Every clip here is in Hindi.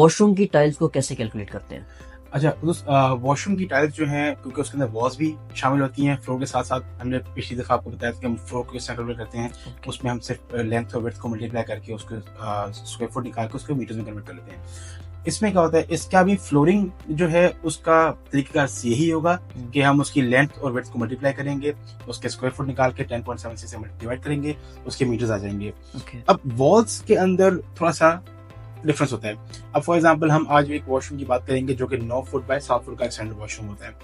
वॉशरूम की टाइल्स को कैसे कैलकुलेट करते हैं? अच्छा, उस वॉशरूम की टाइल्स जो हैं, क्योंकि उसके अंदर वॉल्स भी शामिल होती हैं फ्लोर के साथ साथ। हमने पिछली दफ़ा आपको बताया था कि हम फ्लोर को किस तरह कैलकुलेट करते हैं। उसमें हम सिर्फ लेंथ और विड्थ को मल्टीप्लाई करके उसको स्क्वायर फुट निकाल के उसको मीटर्स में कन्वर्ट कर लेते हैं। इसमें क्या होता है, इसका भी फ्लोरिंग जो है उसका तरीका यही होगा कि हम उसकी लेंथ और विड्थ को मल्टीप्लाई करेंगे, उसके स्क्वायर फुट निकाल के 10.76 से डिवाइड करेंगे, उसके मीटर्स आ जाएंगे। अब वॉल्स के अंदर थोड़ा सा डिफरेंस होता है। अब फॉर एग्जांपल हम आज एक वॉशरूम की बात करेंगे जो कि 9 फुट बाय 7 फुट का स्टैंडर्ड वॉशरूम होता है।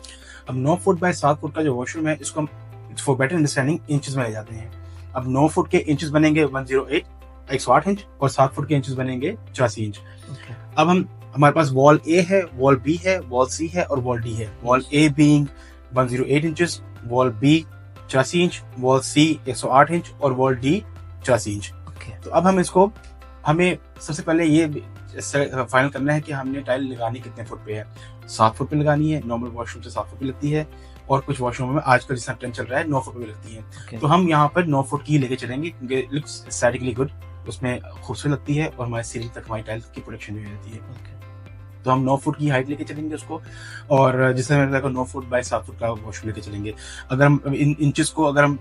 अब 9 फुट बाय 7 फुट का जो वॉशरूम है, इसको हम फॉर बेटर अंडरस्टैंडिंग इंचेस में ले जाते हैं। अब 9 फुट के इंचेस बनेंगे 108 इंच और 7 फुट के इंचेस बनेंगे 84 इंच। अब हमारे पास वॉल ए है, वॉल बी है, वॉल सी है और वॉल डी है। Wall A being 108 inches, wall B 84 inch, wall C 108 inch और वॉल डी 84 इंच। तो अब हमें सबसे पहले ये फाइनल करना है कि हमने टाइल लगानी कितने फुट पे है। 7 फुट पे लगानी है, नॉर्मल वॉशरूम से 7 फुट पे लगती है, और कुछ वॉशरूम में आजकल जिस ट्रेंड चल रहा है 9 फुट पे लगती है। तो हम यहाँ पर 9 फुट की लेके चलेंगे क्योंकि लुक्स एस्थेटिकली गुड, उसमें खूबसूरत लगती है और हमारी सीलिंग तक हमारी टाइल की प्रोटेक्शन भी हो जाती है। तो हम 9 फुट की हाइट लेके चलेंगे उसको, और जिससे मैंने देखा 9 फुट बाय 7 फुट का वॉशरूम लेके चलेंगे। अगर हम इन इंचेस को अगर हम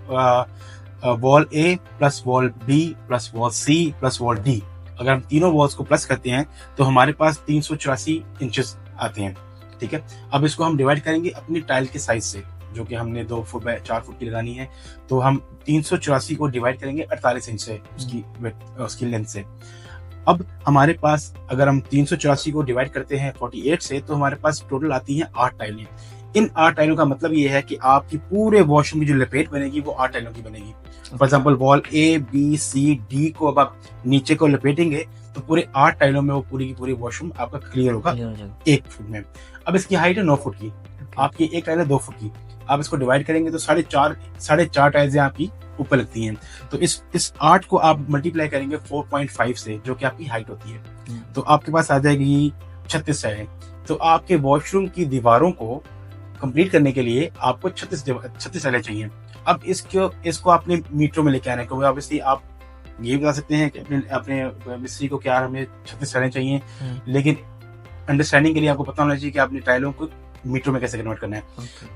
wall A plus wall B plus wall C plus wall D, अगर हम तीनों वॉल्स को प्लस करते हैं तो हमारे पास 384 इंचेस आते हैं। ठीक है, अब इसको हम डिवाइड करेंगे अपनी टाइल के साइज से, जो कि हमने 2 फुट बाय 4 फुट की लगानी है। तो हम 384 को डिवाइड करेंगे 48 इंच से, उसकी लेंथ से। अब हमारे पास अगर हम 384 को डिवाइड करते हैं 48 से, तो हमारे पास टोटल आती हैं 8 टाइलें। इन 8 टाइलों का मतलब ये है कि आपकी पूरे वॉशरूम की जो लपेट बनेगी वो 8 टाइलों की बनेगी। For example wall A B C D को अब आप नीचे को लपेटेंगे तो पूरे 8 टाइलों में वो पूरी की पूरी वॉशरूम आपका क्लियर होगा 1 फुट में। अब इसकी हाइट है 9 फुट की, आपकी एक टाइल है 2 फुट की। आप इसको डिवाइड करेंगे तो 4.5 टाइल्स आपकी ऊपर लगती हैं। तो इस 8 को आप मल्टीप्लाई करेंगे 4.5 से, जो कि आपकी हाइट होती है, तो आपके पास आ जाएगी 36 टाइलें। तो आपके वॉशरूम की दीवारों को कंप्लीट करने के लिए आपको 36 टाइलें चाहिए। अब इसको आपने मीटरों में लेके आना है, क्योंकि ऑब्वियसली आप ये बता सकते हैं कि अपने मिस्त्री को क्या हमें 36 टाइलें चाहिए, लेकिन अंडरस्टैंडिंग के लिए आपको पता होना चाहिए कि आपने टाइलों को मीटरों में कैसे कन्वर्ट करना है।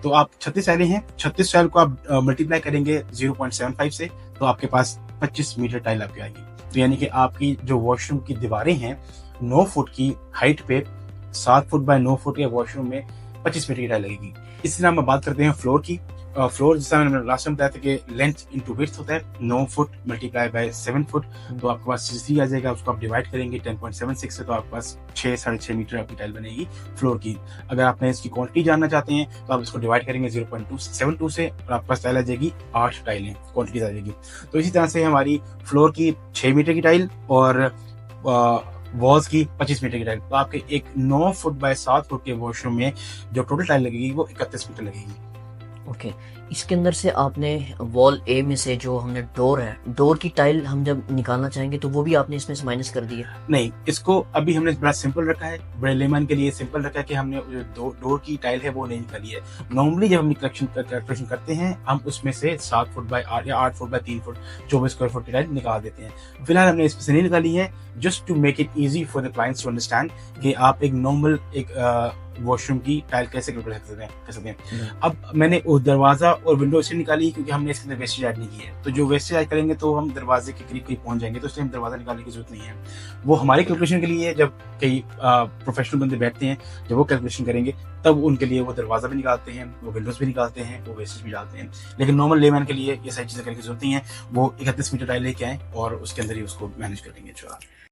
तो आप 36 टाइलें हैं, 36 टाइल को आप मल्टीप्लाई करेंगे 0.75 से, तो आपके पास 25 मीटर टाइल आपकी आएगी। तो यानी कि आपकी जो वॉशरूम की दीवारें हैं 9 फुट की हाइट पे 7 फुट बाय 9 फुट के वॉशरूम में 25 मीटर की टाइल लगेगी। इसी तरह हम बात करते हैं फ्लोर की। फ्लोर जैसा मैंने लास्ट टाइम बताया था कि लेंथ इंटू विड्थ होता है, 9 फुट मल्टीप्लाई बाय 7 फुट, तो आपके पास 63 आ जाएगा। उसको आप डिवाइड करेंगे 10.76 से, तो आपके पास 6-6.5 मीटर आपकी टाइल बनेगी फ्लोर की। अगर आपने इसकी क्वांटिटी जानना चाहते हैं तो आप इसको डिवाइड करेंगे 0.272 से, और आपके पास टाइल आ जाएगी 8 टाइलें, क्वांटिटी आ जाएगी। तो इसी तरह से हमारी फ्लोर की 6 मीटर की टाइल और वॉल्स की 25 मीटर की टाइल, तो आपके एक 9 फुट बाय 7 फुट के वॉशरूम में जो टोटल टाइल लगेगी वो 31 मीटर लगेगी। ओके, इसके अंदर से आपने वॉल ए में से जो हमने डोर है, डोर की टाइल हम जब निकालना चाहेंगे तो वो भी आपने इसमें से माइनस कर दी है? नहीं, इसको अभी हमने बड़ा सिंपल रखा है, बड़े लेमन के लिए सिंपल रखा है कि हमने जो डोर की टाइल है वो नहीं निकाली है। नॉर्मली जब हम कलेक्शन करते हैं हम उसमें से 7 फुट बाय 8 या 8 foot by 3 foot 24 square foot की टाइल निकाल देते हैं। फिलहाल हमने इसमें से नहीं निकाली है, just to make it easy for the clients to understand कि आप एक नॉर्मल वॉशरूम की टाइल कैसे कैलकुलेट कर सकते हैं। अब मैंने वो दरवाजा और विंडो इसलिए निकाली क्योंकि हमने इसके अंदर वेस्टेज ऐड नहीं की है। तो जो वेस्टेज ऐड करेंगे तो हम दरवाजे के करीब पहुंच जाएंगे, तो इसलिए हम दरवाजा निकालने की जरूरत नहीं है। वो हमारी कैलकुलेशन के लिए, जब कई प्रोफेशनल बंदे बैठते हैं जब वो कैलकुलेशन करेंगे तब उनके लिए वो दरवाजा भी निकालते हैं, वो विंडोज भी निकालते हैं, वो वेस्टेज भी डालते हैं। लेकिन नॉर्मल लेमैन के लिए ये सारी चीजें करने की जरूरत नहीं है। वो 31 मीटर टाइल लेके आए और उसके अंदर ही उसको मैनेज कर लेंगे।